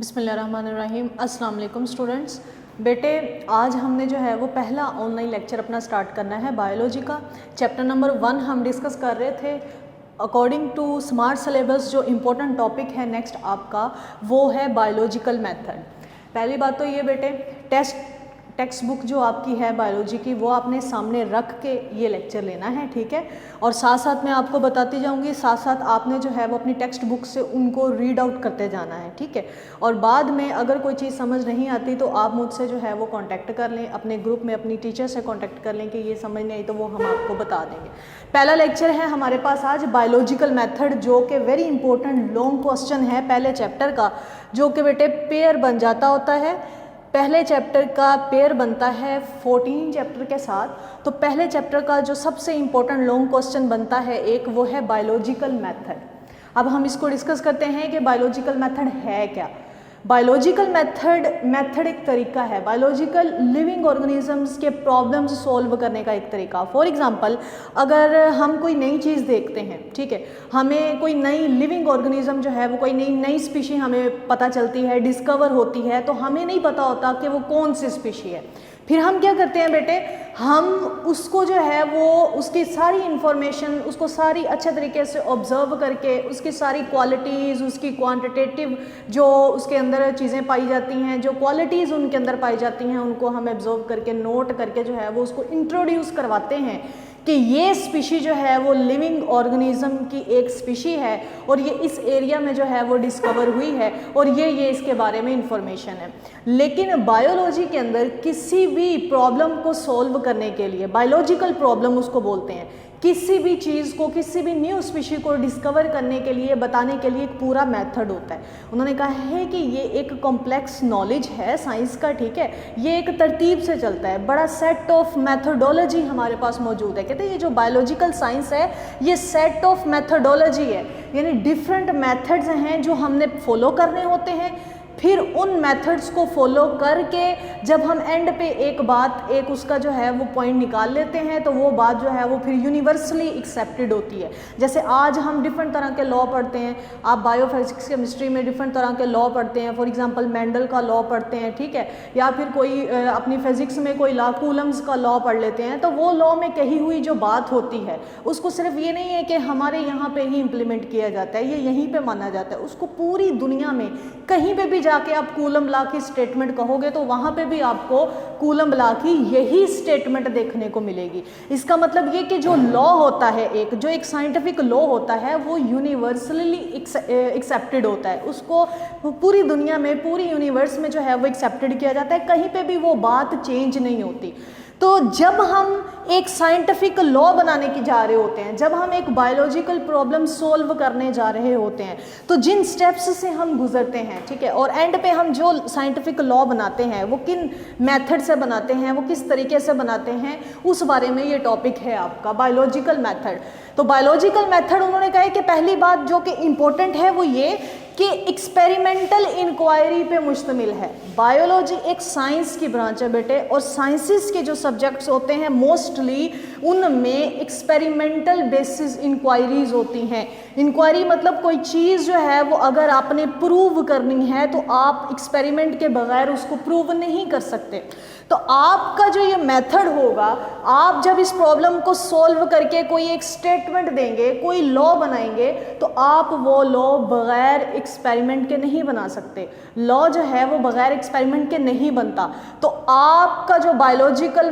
बिस्मिल्लाहिर्रहमानिर्रहीम। अस्सलाम वालेकुम स्टूडेंट्स। बेटे आज हमने जो है वो पहला ऑनलाइन लेक्चर अपना स्टार्ट करना है बायोलॉजी का। चैप्टर नंबर 1 हम डिस्कस कर रहे थे। अकॉर्डिंग टू स्मार्ट सिलेबस जो इम्पोर्टेंट टॉपिक है नेक्स्ट आपका वो है बायोलॉजिकल मेथड। पहली बात तो ये बेटे टेक्स्ट बुक जो आपकी है बायोलॉजी की वो आपने सामने रख के ये लेक्चर लेना है, ठीक है। और साथ साथ मैं आपको बताती जाऊंगी, साथ साथ आपने जो है वो अपनी टेक्स्ट बुक से उनको रीड आउट करते जाना है, ठीक है। और बाद में अगर कोई चीज़ समझ नहीं आती तो आप मुझसे जो है वो कांटेक्ट कर लें, अपने ग्रुप में अपनी टीचर से कांटेक्ट कर लें कि ये समझ नहीं आई तो वो हम आपको बता देंगे। पहला लेक्चर है हमारे पास आज बायोलॉजिकल मेथड, जो कि वेरी इंपॉर्टेंट लॉन्ग क्वेश्चन है पहले चैप्टर का, जो कि बेटे पेयर बन जाता होता है। पहले चैप्टर का पेयर बनता है 14 चैप्टर के साथ। तो पहले चैप्टर का जो सबसे इम्पोर्टेंट लॉन्ग क्वेश्चन बनता है एक, वो है बायोलॉजिकल मेथड। अब हम इसको डिस्कस करते हैं कि बायोलॉजिकल मेथड है क्या। बायोलॉजिकल मेथड एक तरीका है, बायोलॉजिकल लिविंग ऑर्गेनिजम्स के प्रॉब्लम्स सॉल्व करने का एक तरीका। फॉर एग्जांपल अगर हम कोई नई चीज़ देखते हैं, ठीक है, हमें कोई नई लिविंग ऑर्गेनिज्म जो है वो कोई नई स्पीशी हमें पता चलती है, डिस्कवर होती है, तो हमें नहीं पता होता कि वो कौन सी स्पीशी है। फिर हम क्या करते हैं बेटे, हम उसको जो है वो उसकी सारी इंफॉर्मेशन, उसको सारी अच्छे तरीके से ऑब्जर्व करके उसकी सारी क्वालिटीज़, उसकी क्वांटिटेटिव जो उसके अंदर चीज़ें पाई जाती हैं, जो क्वालिटीज़ उनके अंदर पाई जाती हैं, उनको हम ऑब्जर्व करके नोट करके जो है वो उसको इंट्रोड्यूस करवाते हैं कि ये स्पीशी जो है वो लिविंग ऑर्गेनिज्म की एक स्पीशी है और ये इस एरिया में जो है वो डिस्कवर हुई है और ये इसके बारे में इंफॉर्मेशन है। लेकिन बायोलॉजी के अंदर किसी भी प्रॉब्लम को सॉल्व करने के लिए, बायोलॉजिकल प्रॉब्लम उसको बोलते हैं, किसी भी चीज़ को, किसी भी न्यू स्पीशी को डिस्कवर करने के लिए, बताने के लिए एक पूरा मेथड होता है। उन्होंने कहा है कि ये एक कॉम्प्लेक्स नॉलेज है साइंस का, ठीक है, ये एक तरतीब से चलता है, बड़ा सेट ऑफ मेथडोलॉजी हमारे पास मौजूद है। कहते हैं ये जो बायोलॉजिकल साइंस है ये सेट ऑफ मेथडोलॉजी है, यानी डिफरेंट मेथड्स हैं जो हमने फॉलो करने होते हैं। फिर उन मेथड्स को फॉलो करके जब हम एंड पे एक उसका जो है वो पॉइंट निकाल लेते हैं तो वो बात जो है वो फिर यूनिवर्सली एक्सेप्टेड होती है। जैसे आज हम डिफरेंट तरह के लॉ पढ़ते हैं, आप बायोफिजिक्स केमिस्ट्री में डिफरेंट तरह के लॉ पढ़ते हैं, फॉर एग्जांपल मेंडल का लॉ पढ़ते हैं, ठीक है, या फिर कोई अपनी फिजिक्स में कोई लॉ, कूलम्स का लॉ पढ़ लेते हैं। तो वो लॉ में कही हुई जो बात होती है उसको सिर्फ ये नहीं है कि हमारे यहाँ पे ही इम्प्लीमेंट किया जाता है, ये यहीं पे माना जाता है, उसको पूरी दुनिया में कहीं पे भी जाके आप कूलम लॉ की स्टेटमेंट कहोगे तो वहां पे भी आपको कूलम लॉ की यही स्टेटमेंट देखने को मिलेगी। इसका मतलब ये कि जो लॉ होता है, जो एक साइंटिफिक लॉ होता है वो यूनिवर्सली एक्सेप्टेड होता है, उसको पूरी दुनिया में, पूरी यूनिवर्स में जो है वो एक्सेप्टेड किया जाता है, कहीं पे भी वो बात चेंज नहीं होती। तो जब हम एक साइंटिफिक लॉ बनाने की जा रहे होते हैं, जब हम एक बायोलॉजिकल प्रॉब्लम सॉल्व करने जा रहे होते हैं, तो जिन स्टेप्स से हम गुजरते हैं, ठीक है, और एंड पे हम जो साइंटिफिक लॉ बनाते हैं वो किन मेथड से बनाते हैं, वो किस तरीके से बनाते हैं, उस बारे में ये टॉपिक है आपका बायोलॉजिकल मेथड। तो बायोलॉजिकल मेथड उन्होंने कहा है कि पहली बात जो कि इम्पोर्टेंट है वो ये कि एक्सपेरिमेंटल इंक्वायरी पे मुश्तमिल है। बायोलॉजी एक साइंस की ब्रांच है बेटे, और साइंसेस के जो सब्जेक्ट्स होते हैं मोस्टली उनमें एक्सपेरिमेंटल बेसिस इंक्वायरीज होती हैं। इंक्वायरी मतलब कोई चीज़ जो है वो अगर आपने प्रूव करनी है तो आप एक्सपेरिमेंट के बगैर उसको प्रूव नहीं कर सकते। तो आपका जो ये मेथड होगा, आप जब इस प्रॉब्लम को सॉल्व करके कोई एक स्टेटमेंट देंगे, कोई लॉ बनाएंगे, तो आप वो लॉ बगैर एक्सपेरिमेंट के नहीं बना सकते। लॉ जो है वो बगैर एक्सपेरिमेंट के नहीं बनता। तो आपका जो बायोलॉजिकल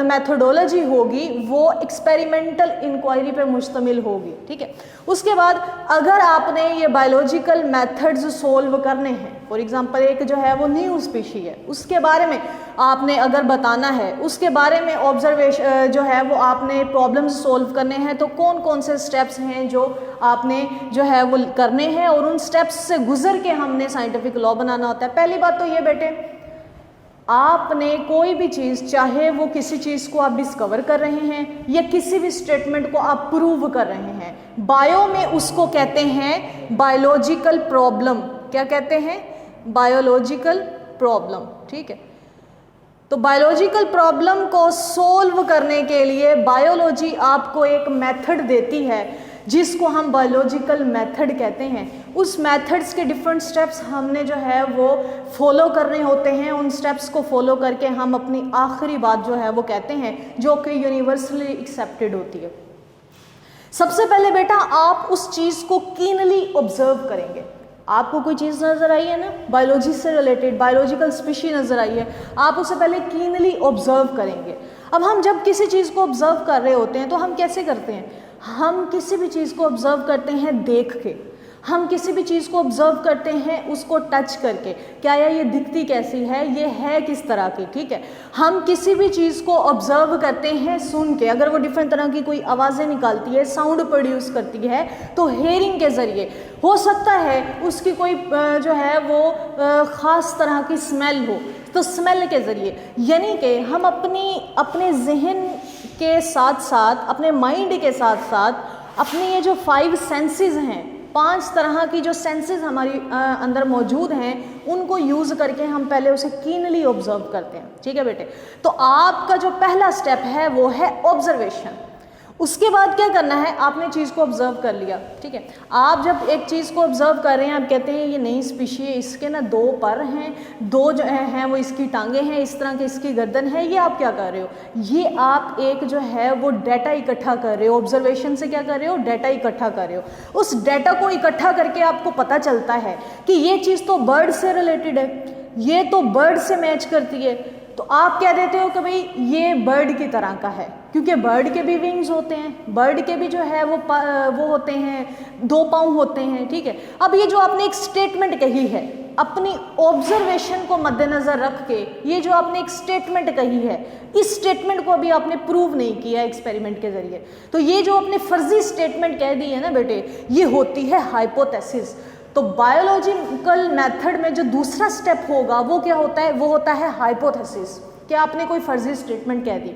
मेथडोलॉजी होगी वो एक्सपेरिमेंटल इंक्वायरी पे मुश्तमिल होगी, ठीक है। उसके बाद अगर आपने ये बायोलॉजिकल मेथड्स सॉल्व करने हैं, फॉर एग्जांपल एक जो है वो न्यू स्पीशी है, उसके बारे में आपने अगर बताना है, उसके बारे में ऑब्जर्वेशन जो है वो आपने प्रॉब्लम्स सॉल्व करने हैं, तो कौन कौन से स्टेप्स हैं जो आपने जो है वो करने हैं और उन स्टेप्स से गुजर के हमने साइंटिफिक लॉ बनाना होता है। पहली बात तो ये बेटे, आपने कोई भी चीज़, चाहे वो किसी चीज़ को आप डिस्कवर कर रहे हैं या किसी भी स्टेटमेंट को आप प्रूव कर रहे हैं, बायो में उसको कहते हैं बायोलॉजिकल प्रॉब्लम। क्या कहते हैं? बायोलॉजिकल प्रॉब्लम, ठीक है। तो बायोलॉजिकल प्रॉब्लम को सॉल्व करने के लिए बायोलॉजी आपको एक मेथड देती है जिसको हम बायोलॉजिकल मेथड कहते हैं, उस मेथड्स के डिफरेंट स्टेप्स हमने जो है वो फॉलो करने होते हैं। उन स्टेप्स को फॉलो करके हम अपनी आखिरी बात जो है वो कहते हैं, जो कि यूनिवर्सली एक्सेप्टेड होती है। सबसे पहले बेटा आप उस चीज़ को कीनली ऑब्जर्व करेंगे। आपको कोई चीज़ नज़र आई है ना, बायोलॉजी से रिलेटेड बायोलॉजिकल स्पीशी नज़र आई है, आप उसे पहले कीनली ऑब्जर्व करेंगे। अब हम जब किसी चीज़ को ऑब्जर्व कर रहे होते हैं तो हम कैसे करते हैं, हम किसी भी चीज़ को ऑब्जर्व करते हैं देख के, हम किसी भी चीज़ को ऑब्जर्व करते हैं उसको टच करके, क्या ये दिखती कैसी है, ये है किस तरह की, ठीक है। हम किसी भी चीज़ को ऑब्जर्व करते हैं सुन के, अगर वो डिफरेंट तरह की कोई आवाज़ें निकालती है, साउंड प्रोड्यूस करती है, तो हेयरिंग के ज़रिए हो सकता है उसकी कोई जो है वो ख़ास तरह की स्मेल हो, तो स्मेल के ज़रिए, यानी कि हम अपने जहन के साथ साथ, अपने माइंड के साथ साथ अपने ये जो 5 सेंसेस हैं, 5 तरह की जो सेंसेस हमारी अंदर मौजूद हैं, उनको यूज़ करके हम पहले उसे कीनली ऑब्जर्व करते हैं, ठीक है बेटे। तो आपका जो पहला स्टेप है वो है ऑब्जर्वेशन। उसके बाद क्या करना है, आपने चीज़ को ऑब्जर्व कर लिया, ठीक है। आप जब एक चीज़ को ऑब्जर्व कर रहे हैं, आप कहते हैं ये नई स्पीशी है, इसके ना 2 पर हैं, 2 जो हैं वो इसकी टांगें हैं, इस तरह की इसकी गर्दन है, ये आप क्या कर रहे हो, ये आप एक जो है वो डाटा इकट्ठा कर रहे हो। ऑब्जर्वेशन से क्या कर रहे हो, डाटा इकट्ठा कर रहे हो। उस डाटा को इकट्ठा करके आपको पता चलता है कि ये चीज़ तो बर्ड से रिलेटेड है, ये तो बर्ड से मैच करती है, तो आप क्या देते हो कि भाई ये बर्ड की तरह का है, क्योंकि बर्ड के भी विंग्स होते हैं, बर्ड के भी जो है वो होते हैं, 2 पाँव होते हैं, ठीक है। अब ये जो आपने एक स्टेटमेंट कही है, अपनी ऑब्जर्वेशन को मद्देनज़र रख के ये जो आपने एक स्टेटमेंट कही है, इस स्टेटमेंट को अभी आपने प्रूव नहीं किया एक्सपेरिमेंट के ज़रिए, तो ये जो आपने फर्जी स्टेटमेंट कह दी है ना बेटे, ये होती है हाइपोथेसिस। तो बायोलॉजिकल मेथड में जो दूसरा स्टेप होगा वो क्या होता है, वो होता है हाइपोथेसिस, कि आपने कोई फर्जी स्टेटमेंट कह दी।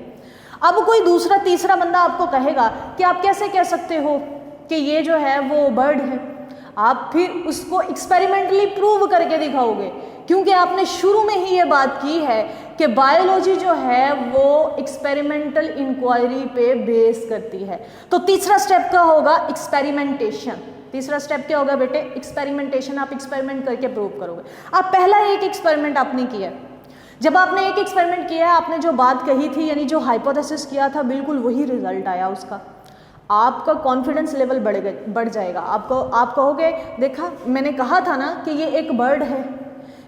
अब कोई दूसरा तीसरा बंदा आपको कहेगा कि आप कैसे कह सकते हो कि ये जो है वो बर्ड है, आप फिर उसको एक्सपेरिमेंटली प्रूव करके दिखाओगे, क्योंकि आपने शुरू में ही ये बात की है कि बायोलॉजी जो है वो एक्सपेरिमेंटल इंक्वायरी पे बेस करती है। तो तीसरा स्टेप क्या होगा, एक्सपेरिमेंटेशन। तीसरा स्टेप क्या होगा बेटे, एक्सपेरिमेंटेशन। आप एक्सपेरिमेंट करके प्रूव करोगे। अब पहला एक एक्सपेरिमेंट आपने किया, जब आपने एक एक्सपेरिमेंट किया, आपने जो बात कही थी यानी जो हाइपोथेसिस किया था, बिल्कुल वही रिजल्ट आया उसका, आपका कॉन्फिडेंस लेवल बढ़ जाएगा। आप कहोगे देखा मैंने कहा था ना कि ये एक बर्ड है,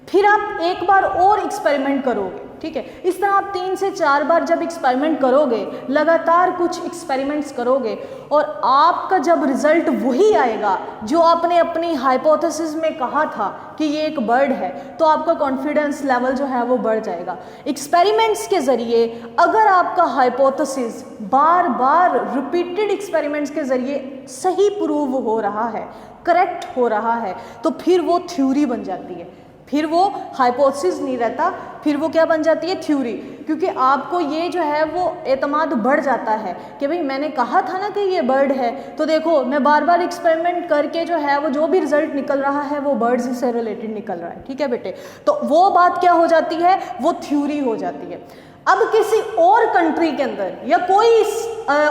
फिर आप एक बार और एक्सपेरिमेंट करोगे, ठीक है। इस तरह आप 3 से 4 बार जब एक्सपेरिमेंट करोगे, लगातार कुछ एक्सपेरिमेंट्स करोगे, और आपका जब रिजल्ट वही आएगा जो आपने अपनी हाइपोथेसिस में कहा था कि ये एक बर्ड है, तो आपका कॉन्फिडेंस लेवल जो है वो बढ़ जाएगा। एक्सपेरिमेंट्स के ज़रिए अगर आपका हाइपोथेसिस बार बार रिपीटेड एक्सपेरिमेंट्स के ज़रिए सही प्रूव हो रहा है, करेक्ट हो रहा है, तो फिर वो थ्योरी बन जाती है, फिर वो हाइपोथेसिस नहीं रहता, फिर वो क्या बन जाती है, थ्योरी। क्योंकि आपको ये जो है वो एतमाद बढ़ जाता है कि भाई मैंने कहा था ना कि ये बर्ड है, तो देखो मैं बार बार एक्सपेरिमेंट करके जो है वो जो भी रिजल्ट निकल रहा है वो बर्ड्स से रिलेटेड निकल रहा है, ठीक है बेटे। तो वो बात क्या हो जाती है, वो थ्योरी हो जाती है। अब किसी और कंट्री के अंदर या कोई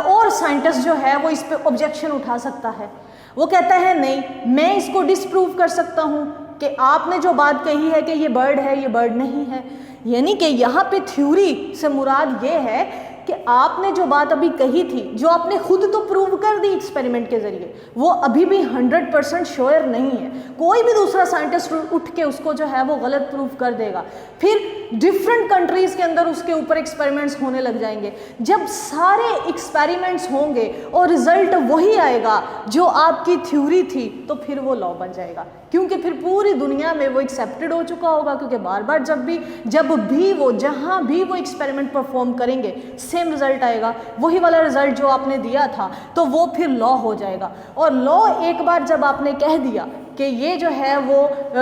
और साइंटिस्ट जो है वो इस पे ऑब्जेक्शन उठा सकता है, वो कहता है नहीं मैं इसको डिसप्रूव कर सकता हूँ कि आपने जो बात कही है कि ये बर्ड है, ये बर्ड नहीं है। यानी कि यहाँ पे थ्योरी से मुराद ये है कि आपने जो बात अभी कही थी, जो आपने खुद तो प्रूव कर दी एक्सपेरिमेंट के ज़रिए, वो अभी भी 100% श्योर नहीं है। कोई भी दूसरा साइंटिस्ट उठ के उसको जो है वो गलत प्रूव कर देगा, फिर डिफरेंट कंट्रीज़ के अंदर उसके ऊपर एक्सपेरिमेंट्स होने लग जाएंगे। जब सारे एक्सपेरिमेंट्स होंगे और रिजल्ट वही आएगा जो आपकी थ्योरी थी, तो फिर वो लॉ बन जाएगा, क्योंकि फिर पूरी दुनिया में वो एक्सेप्टेड हो चुका होगा। क्योंकि बार बार जब भी वो जहाँ भी वो एक्सपेरिमेंट परफॉर्म करेंगे सेम रिजल्ट आएगा, वही वाला रिजल्ट जो आपने दिया था, तो वो फिर लॉ हो जाएगा। और लॉ एक बार जब आपने कह दिया कि ये जो है वो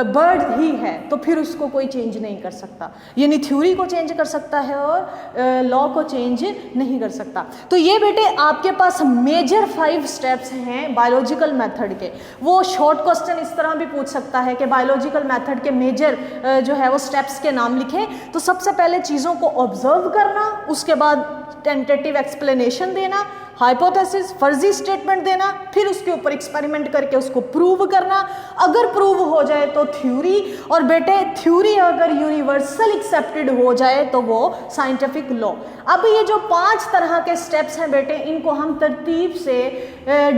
बर्ड ही है, तो फिर उसको कोई चेंज नहीं कर सकता। यानी थ्योरी को चेंज कर सकता है और लॉ को चेंज नहीं कर सकता। तो ये बेटे आपके पास मेजर 5 स्टेप्स हैं बायोलॉजिकल मेथड के। वो शॉर्ट क्वेश्चन इस तरह भी पूछ सकता है कि बायोलॉजिकल मेथड के मेजर जो है वो स्टेप्स के नाम लिखें। तो सबसे पहले चीज़ों को ऑब्जर्व करना, उसके बाद टेंटेटिव एक्सप्लेनेशन देना, हाइपोथेसिस, फर्जी स्टेटमेंट देना, फिर उसके ऊपर एक्सपेरिमेंट करके उसको प्रूव करना, अगर प्रूव हो जाए तो थ्योरी, और बेटे थ्योरी अगर यूनिवर्सल एक्सेप्टेड हो जाए तो वो साइंटिफिक लॉ। अब ये जो 5 तरह के स्टेप्स हैं बेटे, इनको हम तरतीब से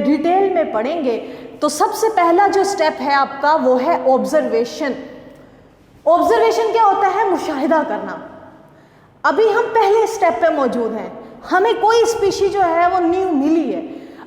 डिटेल में पढ़ेंगे। तो सबसे पहला जो स्टेप है आपका वो है ऑब्जर्वेशन। ऑब्जर्वेशन क्या होता है? मुशाहिदा करना। अभी हम पहले स्टेप पे मौजूद हैं, हमें कोई स्पीशी जो है वो न्यू मिली है,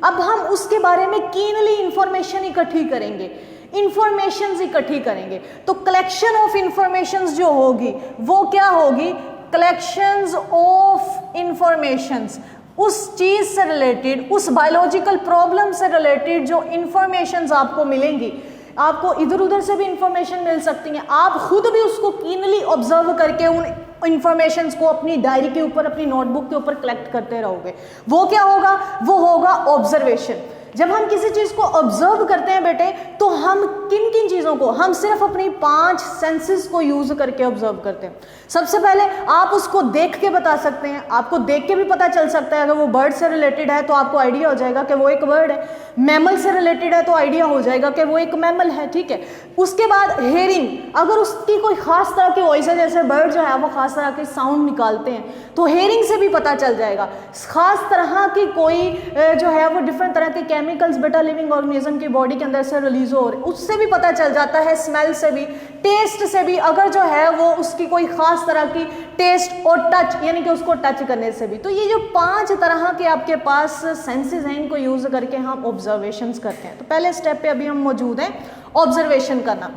अब हम उसके बारे में कीनली इंफॉर्मेशन इकट्ठी करेंगे, इंफॉर्मेशंस इकट्ठी करेंगे। तो कलेक्शन ऑफ इंफॉर्मेशंस जो होगी वो क्या होगी? कलेक्शंस ऑफ इंफॉर्मेशंस, उस चीज से रिलेटेड, उस बायोलॉजिकल प्रॉब्लम से रिलेटेड जो इंफॉर्मेशंस आपको मिलेंगी, आपको इधर उधर से भी इंफॉर्मेशन मिल सकती हैं, आप खुद भी उसको कीनली ऑब्जर्व करके उन इंफॉर्मेशंस को अपनी डायरी के ऊपर, अपनी नोटबुक के ऊपर कलेक्ट करते रहोगे। वो क्या होगा? वो होगा ऑब्जर्वेशन। जब हम किसी चीज को ऑब्जर्व करते हैं बेटे, तो हम किन किन चीजों को, हम सिर्फ अपनी 5 सेंसेस को यूज करके ऑब्जर्व करते हैं। सबसे पहले आप उसको देख के बता सकते हैं, आपको देख के भी पता चल सकता है, अगर वो बर्ड से रिलेटेड है तो आपको आइडिया हो जाएगा कि वो एक बर्ड है, मैमल से रिलेटेड है तो आइडिया हो जाएगा कि वो एक मैमल है, ठीक है। उसके बाद हेयरिंग, अगर उसकी कोई खास तरह की वॉइस है, जैसे बर्ड जो है वो खास तरह के साउंड निकालते हैं, तो हेयरिंग से भी पता चल जाएगा। खास तरह की कोई जो है वो डिफरेंट तरह के केमिकल्स बेटा लिविंग ऑर्गेनिज्म की बॉडी के अंदर से रिलीज हो रहे, उससे भी पता चल जाता है, स्मेल से भी, टेस्ट से भी, अगर जो है वो उसकी कोई खास तरह की टेस्ट और टच, यानी कि उसको टच करने से भी। तो ये जो 5 तरह के आपके पास सेंसेस हैं, इनको यूज करके हम ऑब्जर्वेशंस करते हैं। तो पहले स्टेप पे अभी हम मौजूद हैं, ऑब्जर्वेशन करना।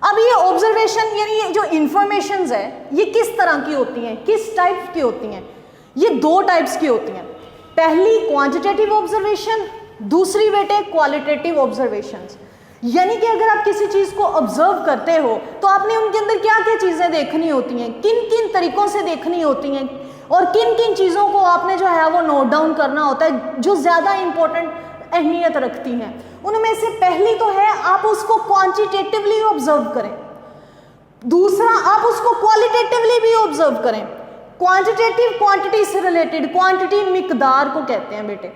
अब ये ऑब्जर्वेशन यानी ये जो इंफॉर्मेशंस है, ये किस तरह की होती हैं, किस टाइप की होती हैं? ये 2 टाइप्स की होती हैं। पहली क्वांटिटेटिव ऑब्जर्वेशन, दूसरी बेटे क्वालिटेटिव ऑब्जर्वेशंस। यानी कि अगर आप किसी चीज को ऑब्जर्व करते हो तो आपने उनके अंदर क्या क्या चीजें देखनी होती हैं, किन किन तरीकों से देखनी होती हैं, और किन किन चीजों को आपने जो है वो नोट डाउन करना होता है, जो ज्यादा इंपॉर्टेंट अहमियत रखती हैं। उनमें से पहली तो है आप उसको क्वांटिटेटिवली ऑब्जर्व करें, दूसरा आप उसको क्वालिटेटिवली भी ऑब्जर्व करें। क्वांटिटेटिव क्वांटिटी से रिलेटेड, क्वांटिटी मिकदार को कहते हैं बेटे,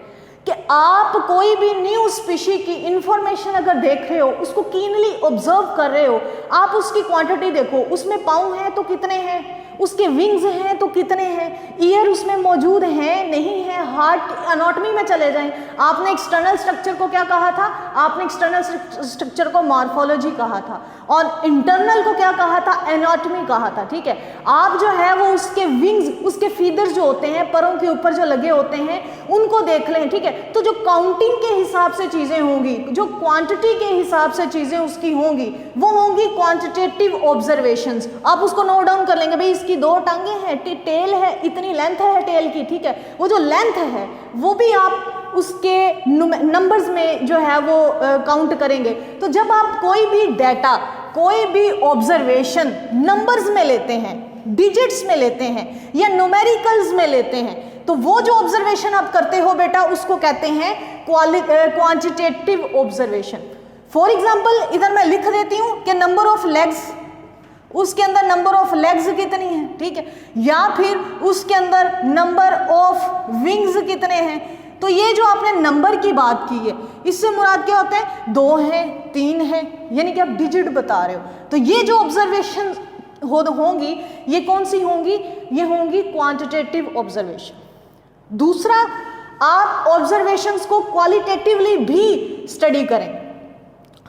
कि आप कोई भी न्यू स्पीशी की इंफॉर्मेशन अगर देख रहे हो, उसको कीनली ऑब्जर्व कर रहे हो, आप उसकी क्वांटिटी देखो, उसमें पाँव हैं तो कितने हैं, उसके विंग्स हैं तो कितने हैं, ईयर उसमें मौजूद हैं नहीं है, हार्ट एनाटॉमी में चले जाएं। आपने एक्सटर्नल स्ट्रक्चर को क्या कहा था? आपने एक्सटर्नल स्ट्रक्चर को मॉर्फोलॉजी कहा था, और इंटरनल को क्या कहा था? एनाटॉमी कहा था, ठीक है। आप जो है वो उसके विंग्स, उसके फीदर्स जो होते हैं, परों के ऊपर जो लगे होते हैं, उनको देख लें, ठीक है। तो जो काउंटिंग के हिसाब से चीजें होंगी, जो क्वांटिटी के हिसाब से चीजें उसकी होंगी, वो होंगी क्वांटिटेटिव ऑब्जर्वेशंस। आप उसको नोट डाउन कर लेंगे, भाई इसकी 2 टांगे हैं, टेल है, इतनी लेंथ है टेल की, ठीक है। वो जो लेंथ है वो भी आप उसके नंबर्स में जो है वो काउंट करेंगे। तो जब आप कोई भी डेटा, कोई भी ऑब्जर्वेशन नंबर्स में लेते हैं, डिजिट्स में लेते हैं या न्यूमेरिकल्स में लेते हैं, तो वो जो ऑब्जर्वेशन आप करते हो बेटा, उसको कहते हैं क्वांटिटेटिव ऑब्जर्वेशन। फॉर एग्जाम्पल इधर मैं लिख देती हूं कि नंबर ऑफ लेग्स, उसके अंदर नंबर ऑफ लेग्स कितनी है, ठीक है, या फिर उसके अंदर नंबर ऑफ विंग्स कितने हैं। तो ये जो आपने नंबर की बात की है, इससे मुराद क्या होता है? 2 है, 3 है, यानी कि आप डिजिट बता रहे हो। तो ये जो ऑब्जर्वेशन होंगी, ये कौन सी होंगी? ये होंगी क्वांटिटेटिव ऑब्जर्वेशन। दूसरा, आप ऑब्जर्वेशंस को क्वालिटेटिवली भी स्टडी करें।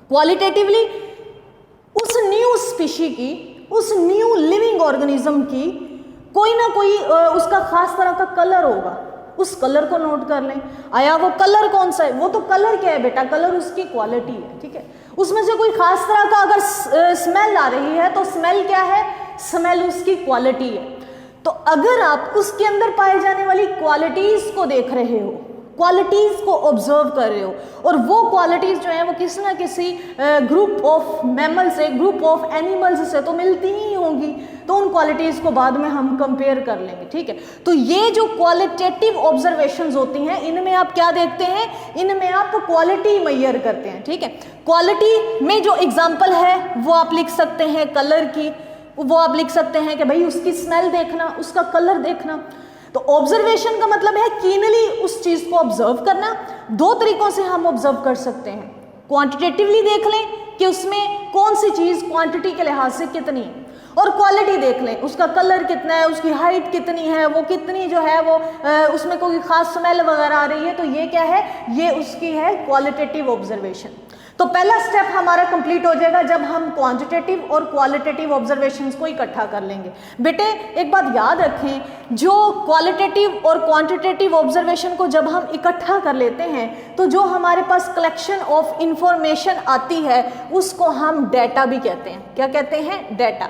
क्वालिटेटिवली उस न्यू स्पीशी की, उस न्यू लिविंग ऑर्गेनिज्म की कोई ना कोई उसका खास तरह का कलर होगा, उस कलर को नोट कर लें। आया वो कलर कौन सा है? वो तो कलर क्या है बेटा? कलर उसकी क्वालिटी है, ठीक है। उसमें से कोई खास तरह का अगर स्मेल आ रही है तो स्मेल क्या है? स्मेल उसकी क्वालिटी है। तो अगर आप उसके अंदर पाए जाने वाली क्वालिटीज को देख रहे हो, क्वालिटीज को ऑब्जर्व कर रहे हो, और वो क्वालिटीज जो है वो किसी ना किसी ग्रुप ऑफ मैमल से, ग्रुप ऑफ एनिमल्स से तो मिलती ही होंगी, तो उन क्वालिटीज को बाद में हम कंपेयर कर लेंगे, ठीक है। तो ये जो क्वालिटेटिव ऑब्जर्वेशंस होती हैं, इनमें आप क्या देखते हैं? इनमें आप क्वालिटी मेजर करते हैं, ठीक है। क्वालिटी में जो एग्जांपल है वो आप लिख सकते हैं कलर की, वो आप लिख सकते हैं कि भाई उसकी स्मेल देखना, उसका कलर देखना। तो ऑब्जर्वेशन का मतलब है कीनली उस चीज को ऑब्जर्व करना। दो तरीकों से हम ऑब्जर्व कर सकते हैं, क्वांटिटेटिवली देख लें कि उसमें कौन सी चीज क्वांटिटी के लिहाज से कितनी है, और क्वालिटी देख लें उसका कलर कितना है, उसकी हाइट कितनी है, वो कितनी जो है वो उसमें कोई खास स्मेल वगैरह आ रही है, तो ये क्या है, ये उसकी है क्वालिटेटिव ऑब्जर्वेशन। तो पहला स्टेप हमारा कंप्लीट हो जाएगा जब हम क्वांटिटेटिव और क्वालिटेटिव ऑब्जर्वेशंस को इकट्ठा कर लेंगे। बेटे एक बात याद रखें, जो क्वालिटेटिव और क्वांटिटेटिव ऑब्जर्वेशन को जब हम इकट्ठा कर लेते हैं तो जो हमारे पास कलेक्शन ऑफ इंफॉर्मेशन आती है उसको हम डेटा भी कहते हैं। क्या कहते हैं? डेटा।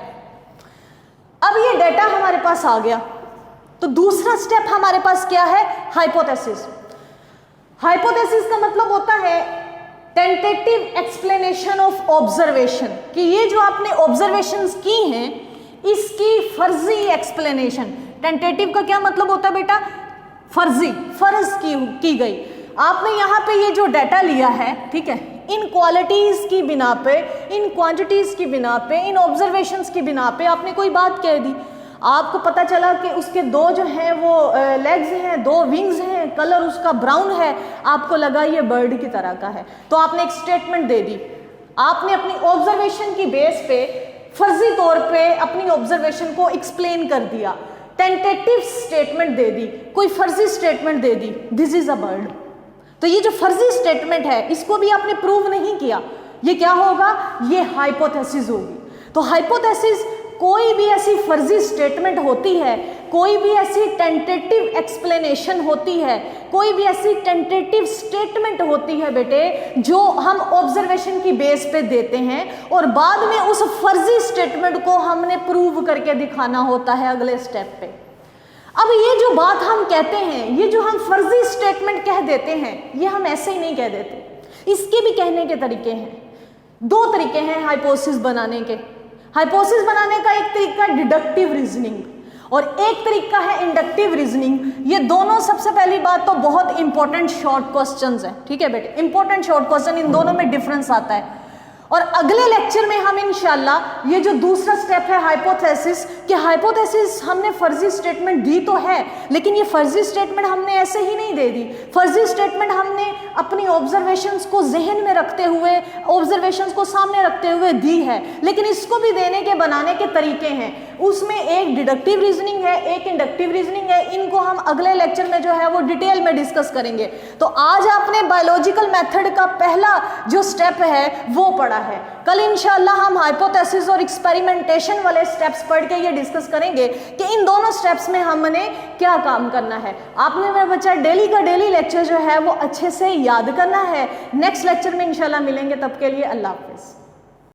अब ये डेटा हमारे पास आ गया तो दूसरा स्टेप हमारे पास क्या है? हाइपोथेसिस। हाइपोथेसिस का मतलब होता है टेंटेटिव एक्सप्लेनेशन ऑफ ऑब्जर्वेशन, कि ये जो आपने ऑब्जर्वेशंस की हैं इसकी फर्जी एक्सप्लेनेशन। टेंटेटिव का क्या मतलब होता है बेटा? फर्जी, फर्ज की गई। आपने यहाँ पे ये जो डेटा लिया है, ठीक है, इन क्वालिटीज की बिना पे, इन क्वांटिटीज की बिना पे, इन ऑब्जर्वेशंस की बिना पे आपने कोई बात कह दी। आपको पता चला कि उसके दो जो हैं वो लेग्स हैं, दो विंग्स हैं, कलर उसका ब्राउन है, आपको लगा ये बर्ड की तरह का है, तो आपने एक स्टेटमेंट दे दी। आपने अपनी ऑब्जर्वेशन की बेस पे फर्जी तौर पे अपनी ऑब्जर्वेशन को एक्सप्लेन कर दिया, टेंटेटिव स्टेटमेंट दे दी, कोई फर्जी statement they the, this is a bird. तो ये जो फर्जी स्टेटमेंट है इसको भी आपने प्रूव नहीं किया, ये क्या होगा? ये हाइपोथेसिस होगी। तो हाइपोथेसिस कोई भी ऐसी फर्जी स्टेटमेंट होती है, कोई भी ऐसी टेंटेटिव एक्सप्लेनेशन होती है, कोई भी ऐसी टेंटेटिव स्टेटमेंट होती है बेटे जो हम ऑब्जर्वेशन की बेस पे देते हैं और बाद में उस फर्जी स्टेटमेंट को हमने प्रूव करके दिखाना होता है अगले स्टेप पे। अब ये जो बात हम कहते हैं, ये जो हम फर्जी स्टेटमेंट कह देते हैं, ये हम ऐसे ही नहीं कह देते, इसके भी कहने के तरीके हैं। दो तरीके हैं हाइपोथेसिस बनाने के। हाइपोथेसिस बनाने का एक तरीका डिडक्टिव रीजनिंग और एक तरीका है इंडक्टिव रीजनिंग। ये दोनों सबसे पहली बात तो बहुत इंपॉर्टेंट शॉर्ट क्वेश्चंस हैं, ठीक है बेटे, इंपॉर्टेंट शॉर्ट क्वेश्चन, इन दोनों में डिफरेंस आता है। और अगले लेक्चर में हम इंशाल्लाह ये जो दूसरा स्टेप है हाइपोथेसिस, कि हाइपोथेसिस हमने फर्जी स्टेटमेंट दी तो है, लेकिन ये फर्जी स्टेटमेंट हमने ऐसे ही नहीं दे दी। फर्जी स्टेटमेंट हमने अपनी ऑब्जर्वेशंस को जहन में रखते हुए, ऑब्जर्वेशंस को सामने रखते हुए दी है, लेकिन इसको भी देने के बनाने के तरीके हैं। उसमें एक डिडक्टिव रीजनिंग है, एक इंडक्टिव रीजनिंग है। इनको हम अगले लेक्चर में जो है वो डिटेल में डिस्कस करेंगे। तो आज आपने बायोलॉजिकल मेथड का पहला जो स्टेप है वो पढ़ा है। कल इंशाल्लाह हम हाइपोथेसिस और एक्सपेरिमेंटेशन वाले स्टेप्स पढ़ के ये डिस्कस करेंगे कि इन दोनों स्टेप्स में हमने क्या काम करना है। आपने मेरा बच्चा डेली का डेली लेक्चर जो है वो अच्छे से याद करना है। नेक्स्ट लेक्चर में इंशाल्लाह मिलेंगे, तब के लिए अल्लाह हाफिज़।